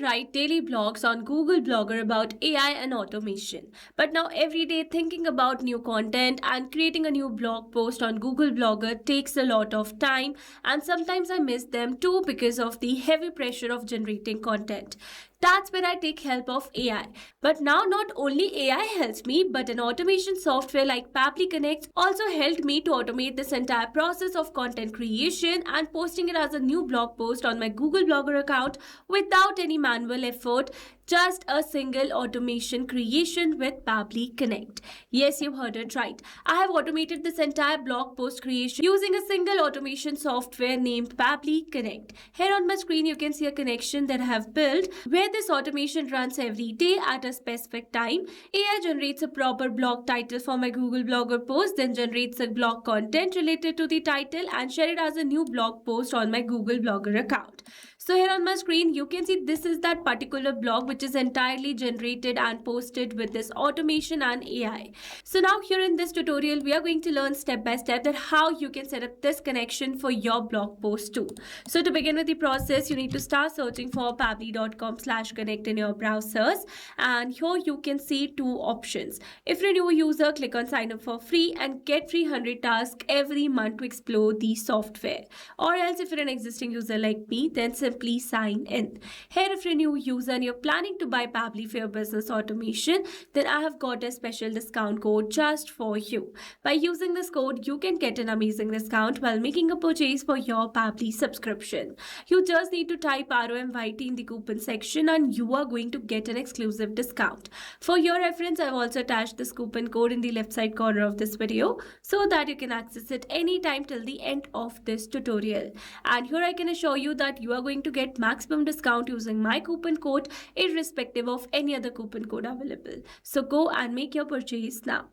write daily blogs on Google Blogger about AI and automation. But now every day thinking about new content and creating a new blog post on Google Blogger takes a lot of time, and sometimes I miss them too because of the heavy pressure of generating content. That's when I take help of AI. But now not only AI helps me, but an automation software like Pabbly Connect also helped me to automate this entire process of content creation and posting it as a new blog post on my Google Blogger account without any manual effort. Just a single automation creation with Pabbly Connect. Yes, you heard it right. I have automated this entire blog post creation using a single automation software named Pabbly Connect. Here on my screen, you can see a connection that I have built where this automation runs every day at a specific time. AI generates a proper blog title for my Google Blogger post, then generates a blog content related to the title and share it as a new blog post on my Google Blogger account. So here on my screen, you can see this is that particular blog which is entirely generated and posted with this automation and AI. So now here in this tutorial, we are going to learn step by step that how you can set up this connection for your blog post too. So to begin with the process, you need to start searching for pabbly.com/connect in your browsers. And here you can see two options. If you're a new user, click on sign up for free and get free 100 tasks every month to explore the software. Or else if you're an existing user like me, then simply sign in. Here if you're a new user and you're planning to buy Pabbly for your business automation, then I have got a special discount code just for you. By using this code, you can get an amazing discount while making a purchase for your Pabbly subscription. You just need to type ROMYT in the coupon section and you are going to get an exclusive discount. For your reference, I've also attached this coupon code in the left side corner of this video so that you can access it anytime till the end of this tutorial. And here I can assure you that you are going to get maximum discount using my coupon code irrespective of any other coupon code available. So go and make your purchase now.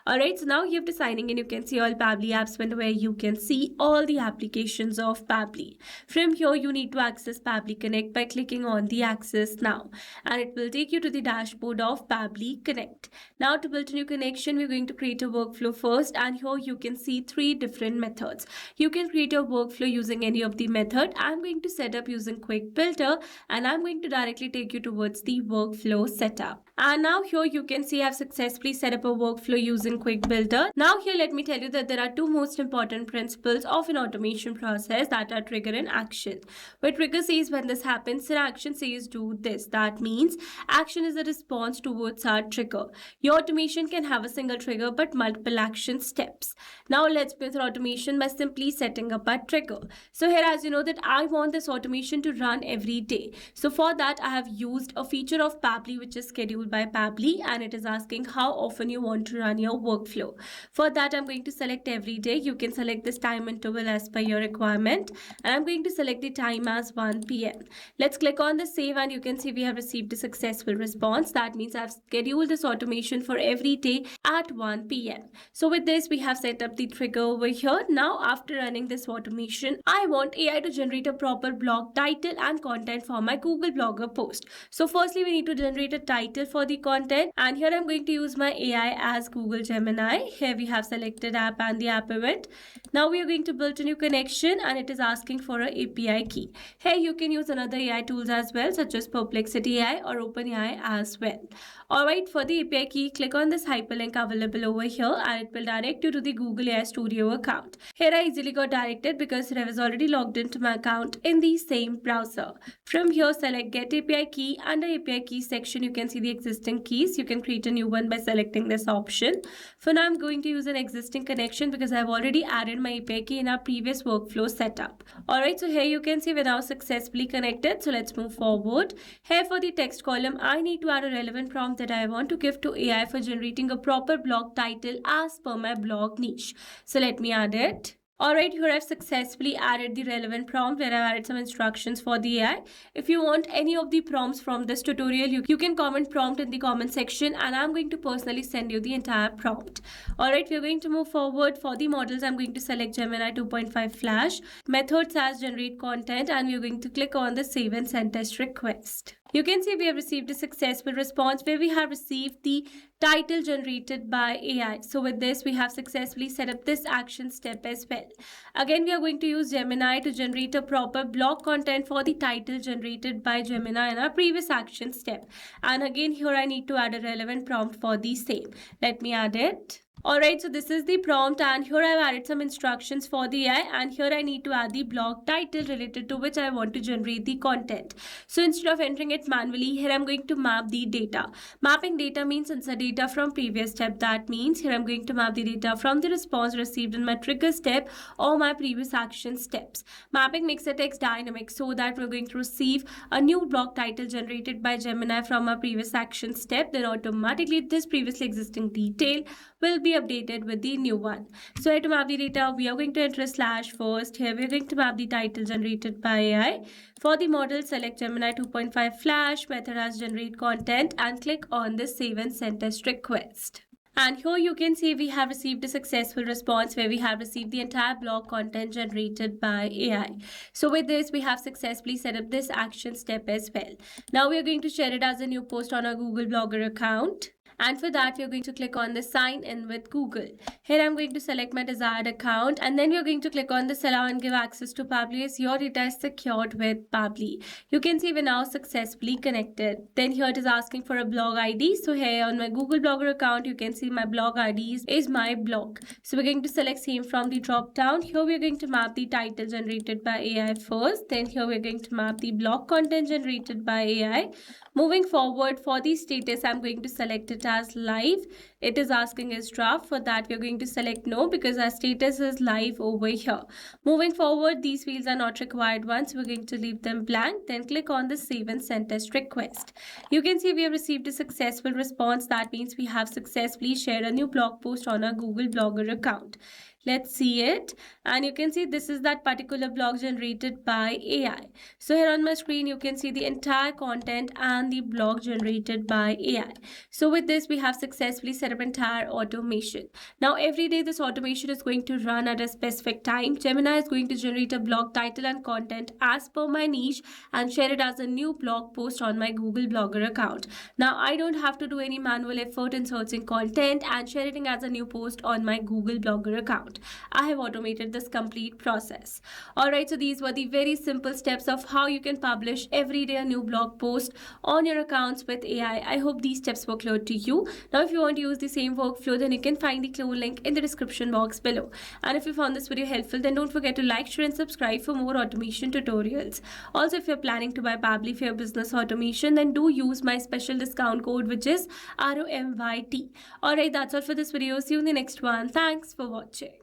Alright, so now you have to signing in. You can see all Pabbly apps window where you can see all the applications of Pabbly. From here, you need to access Pabbly Connect by clicking on the Access Now. And it will take you to the dashboard of Pabbly Connect. Now to build a new connection, we're going to create a workflow first. And here you can see three different methods. You can create a workflow using any of the method. I'm going to set up using Quick Builder. And I'm going to directly take you towards the workflow setup. And now here you can see I've successfully set up a workflow using Quick Builder. Now here let me tell you that there are two most important principles of an automation process, that are trigger and action. Where trigger says when this happens and action says do this. That means action is a response towards our trigger. Your automation can have a single trigger but multiple action steps. Now let's build automation by simply setting up a trigger. So here, as you know, that I want this automation to run every day. So for that I have used a feature of Pabbly which is scheduled by Pabbly, and it is asking how often you want to run your workflow. For that I'm going to select every day. You can select this time interval as per your requirement, and I'm going to select the time as 1 p.m. Let's click on the save and you can see we have received a successful response. That means I've scheduled this automation for every day at 1 p.m. So with this we have set up the trigger over here. Now after running this automation, I want AI to generate a proper blog title and content for my Google Blogger post. So firstly we need to generate a title for the content, and here I'm going to use my AI as Google Gemini. Here we have selected app and the app event. Now we are going to build a new connection and it is asking for an API key. Here you can use another AI tools as well, such as Perplexity AI or OpenAI as well. Alright, for the API key, click on this hyperlink available over here and it will direct you to the Google AI Studio account. Here I easily got directed because I was already logged into my account in the same browser. From here, select Get API Key. Under API Key section, you can see the existing keys. You can create a new one by selecting this option. For now, I'm going to use an existing connection because I've already added my API key in our previous workflow setup. Alright, so here you can see we're now successfully connected. So let's move forward. Here for the text column, I need to add a relevant prompt that I want to give to AI for generating a proper blog title as per my blog niche. So let me add it. Alright, here I've successfully added the relevant prompt where I've added some instructions for the AI. If you want any of the prompts from this tutorial, you can comment prompt in the comment section and I'm going to personally send you the entire prompt. Alright, we're going to move forward. For the models, I'm going to select Gemini 2.5 Flash, methods as generate content, and we're going to click on the save and send test request. You can see we have received a successful response where we have received the title generated by AI. So with this, we have successfully set up this action step as well. Again, we are going to use Gemini to generate a proper blog content for the title generated by Gemini in our previous action step. And again, here I need to add a relevant prompt for the same. Let me add it. Alright, so this is the prompt, and here I've added some instructions for the AI, and here I need to add the blog title related to which I want to generate the content. So instead of entering it manually, here I'm going to map the data. Mapping data means insert data from previous step. That means here I'm going to map the data from the response received in my trigger step or my previous action steps. Mapping makes the text dynamic so that we're going to receive a new blog title generated by Gemini from our previous action step. Then automatically this previously existing detail will be updated with the new one. So to map the data, we are going to enter a slash first. Here we are going to map the title generated by AI. For the model, select Gemini 2.5 Flash, method as generate content, and click on the save and send test request. And here you can see we have received a successful response where we have received the entire blog content generated by AI. So with this, we have successfully set up this action step as well. Now we are going to share it as a new post on our Google Blogger account. And for that, we are going to click on the sign in with Google. Here I'm going to select my desired account, and then we are going to click on this allow and give access to Pabbly as your data is secured with Pabbly. You can see we're now successfully connected. Then here it is asking for a blog ID. So here on my Google Blogger account, you can see my blog ID is my blog. So we're going to select same from the drop down. Here we're going to map the title generated by AI first. Then here we're going to map the blog content generated by AI. Moving forward, for the status, I'm going to select it as live. It is asking is draft. For that, we're going to select no because our status is live over here. Moving forward, these fields are not required ones. We're going to leave them blank. Then click on the save and send test request. You can see we have received a successful response. That means we have successfully shared a new blog post on our Google Blogger account. Let's see it, and you can see this is that particular blog generated by AI. So here on my screen you can see the entire content and the blog generated by AI. So with this, we have successfully set up entire automation. Now every day this automation is going to run at a specific time. Gemini is going to generate a blog title and content as per my niche and share it as a new blog post on my Google Blogger account. Now I don't have to do any manual effort in searching content and sharing it as a new post on my Google Blogger account. I have automated this complete process. Alright, so these were the very simple steps of how you can publish every day a new blog post on your accounts with AI. I hope these steps were clear to you. Now if you want to use the same workflow, then you can find the clue link in the description box below. And if you found this video helpful, then don't forget to like, share and subscribe for more automation tutorials. Also, if you're planning to buy Pabbly for your business automation, then do use my special discount code, which is ROMYT. Alright, that's all for this video. See you in the next one. Thanks for watching.